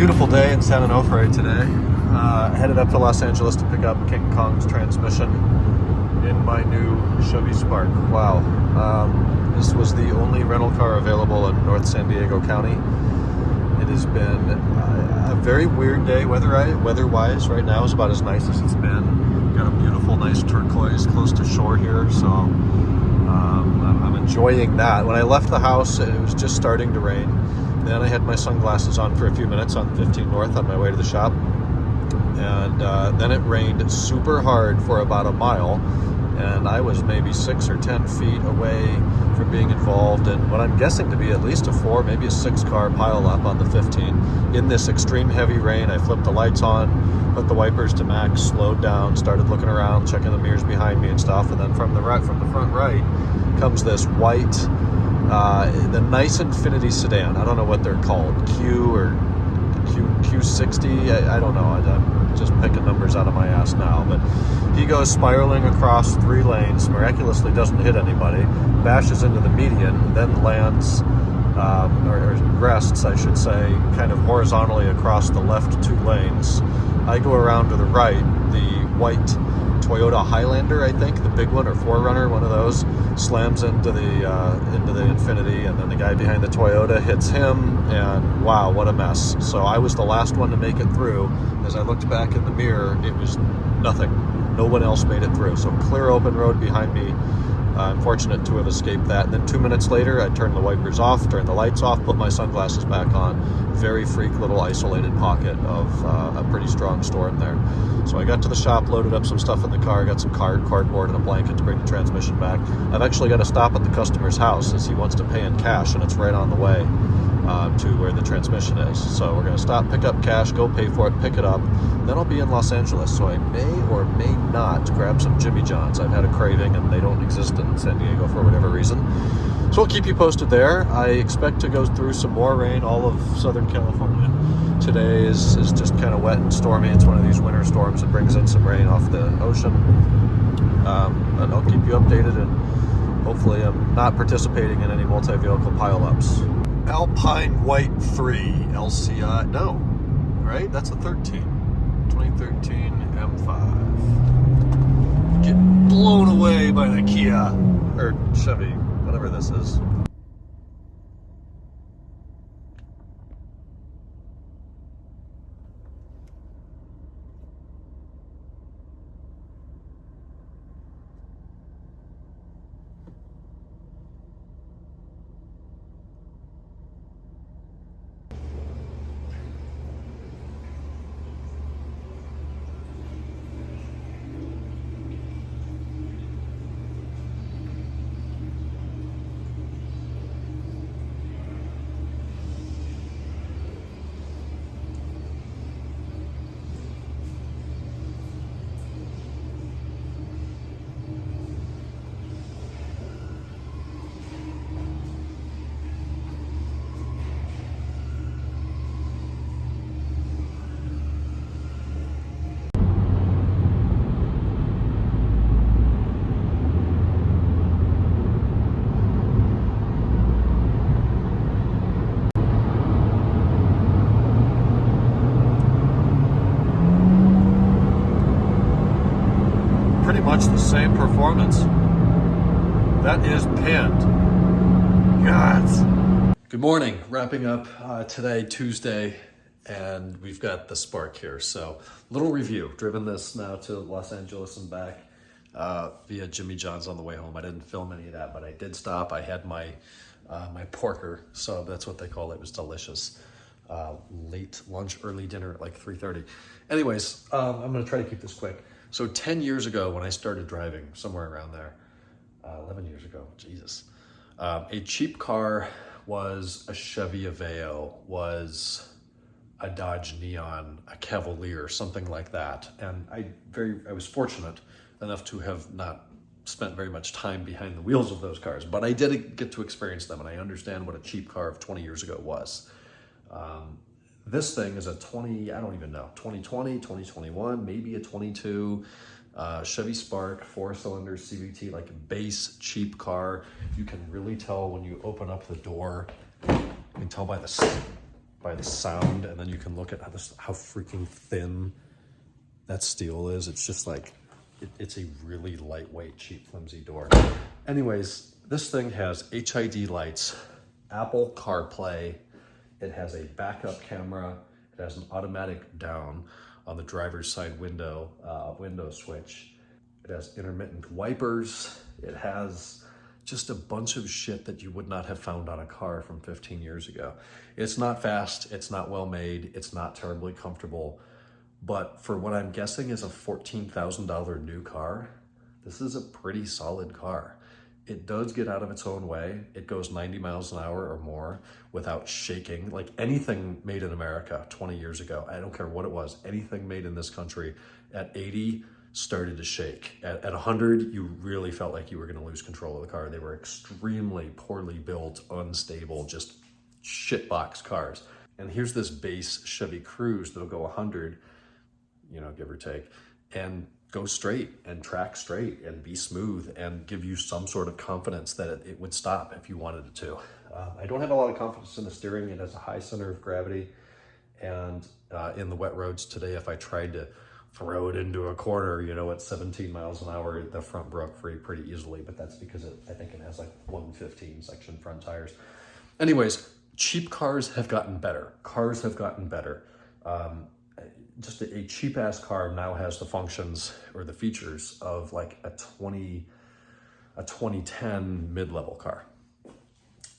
Beautiful day in San Onofre today. Headed up to Los Angeles to pick up King Kong's transmission in my new Chevy Spark. Wow. This was the only rental car available in North San Diego County. It has been a very weird day weather-wise. Right now is about as nice as it's been. Got a beautiful, nice turquoise close to shore here, so I'm enjoying that. When I left the house, it was just starting to rain. Then I had my sunglasses on for a few minutes on 15 North on my way to the shop. And then it rained super hard for about a mile. And I was maybe 6 or 10 feet away from being involved in what I'm guessing to be at least a 4, maybe a 6 car pile up on the 15. In this extreme heavy rain, I flipped the lights on, put the wipers to max, slowed down, started looking around, checking the mirrors behind me and stuff. And then from the front right comes this white, the nice Infinity sedan. I don't know what they're called, Q or Q60. I don't know. I'm just picking numbers out of my ass now. But he goes spiraling across 3 lanes, miraculously doesn't hit anybody, bashes into the median, then lands, or rests, I should say, kind of horizontally across the left 2 lanes. I go around to the right. The white Toyota Highlander, I think, the big one, or 4Runner, one of those, slams into the Infinity, and then the guy behind the Toyota hits him, and wow, what a mess. So I was the last one to make it through. As I looked back in the mirror, it was nothing. No one else made it through. So clear open road behind me. I'm fortunate to have escaped that. And then 2 minutes later, I turned the wipers off, turned the lights off, put my sunglasses back on. Very freak little isolated pocket of a pretty strong storm there. So I got to the shop, loaded up some stuff in the car, got some cardboard and a blanket to bring the transmission back. I've actually got to stop at the customer's house as he wants to pay in cash, and it's right on the way to where the transmission is. So we're going to stop, pick up cash, go pay for it, pick it up. Then I'll be in Los Angeles, so I may or may not grab some Jimmy John's. I've had a craving, and they don't exist in San Diego for whatever reason. So I'll keep you posted there. I expect to go through some more rain. All of Southern California today is just kind of wet and stormy. It's one of these winter storms that brings in some rain off the ocean. But I'll keep you updated, and hopefully I'm not participating in any multi-vehicle pileups. Alpine White 3 LCI, no, right? That's a 2013 M5. Get blown away by the Kia, or Chevy, whatever this is. Much the same performance. That is pinned. God. Good morning. Wrapping up today, Tuesday, and we've got the Spark here. So, little review. Driven this now to Los Angeles and back via Jimmy John's on the way home. I didn't film any of that, but I did stop. I had my porker, so that's what they call it. It was delicious. Late lunch, early dinner at like 3:30. Anyways, I'm going to try to keep this quick. So 10 years ago when I started driving, somewhere around there, 11 years ago, Jesus, a cheap car was a Chevy Aveo, was a Dodge Neon, a Cavalier, something like that. And I was fortunate enough to have not spent very much time behind the wheels of those cars, but I did get to experience them, and I understand what a cheap car of 20 years ago was. This thing is a 2020, 2021, maybe a 22 Chevy Spark, 4-cylinder CVT, like a base cheap car. You can really tell when you open up the door. You can tell by by the sound, and then you can look at how freaking thin that steel is. It's just like, it's a really lightweight, cheap, flimsy door. Anyways, this thing has HID lights, Apple CarPlay. It has a backup camera. It has an automatic down on the driver's side window switch. It has intermittent wipers. It has just a bunch of shit that you would not have found on a car from 15 years ago. It's not fast, it's not well made, it's not terribly comfortable, but for what I'm guessing is a $14,000 new car, this is a pretty solid car. It does get out of its own way. It goes 90 miles an hour or more without shaking. Like anything made in America 20 years ago, I don't care what it was, anything made in this country at 80 started to shake. At 100, you really felt like you were gonna lose control of the car. They were extremely poorly built, unstable, just shitbox cars. And here's this base Chevy Cruze that'll go 100, you know, give or take, and go straight and track straight and be smooth and give you some sort of confidence that it would stop if you wanted it to. I don't have a lot of confidence in the steering. It has a high center of gravity, and in the wet roads today, if I tried to throw it into a corner, you know, at 17 miles an hour, the front broke free pretty easily, but that's because I think it has like 115 section front tires. Anyways, cheap cars have gotten better. Cars have gotten better. Just a cheap ass car now has the functions or the features of like a 2010 mid-level car.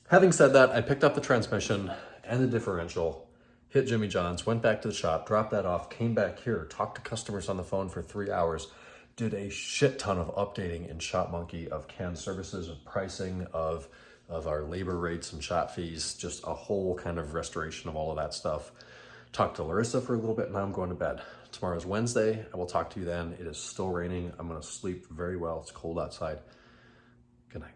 Having said that, I picked up the transmission and the differential, hit Jimmy John's, went back to the shop, dropped that off, came back here, talked to customers on the phone for 3 hours, did a shit ton of updating in Shop Monkey of canned services, of pricing, of our labor rates and shop fees, just a whole kind of restoration of all of that stuff. Talked to Larissa for a little bit, and now I'm going to bed. Tomorrow's Wednesday. I will talk to you then. It is still raining. I'm going to sleep very well. It's cold outside. Good night.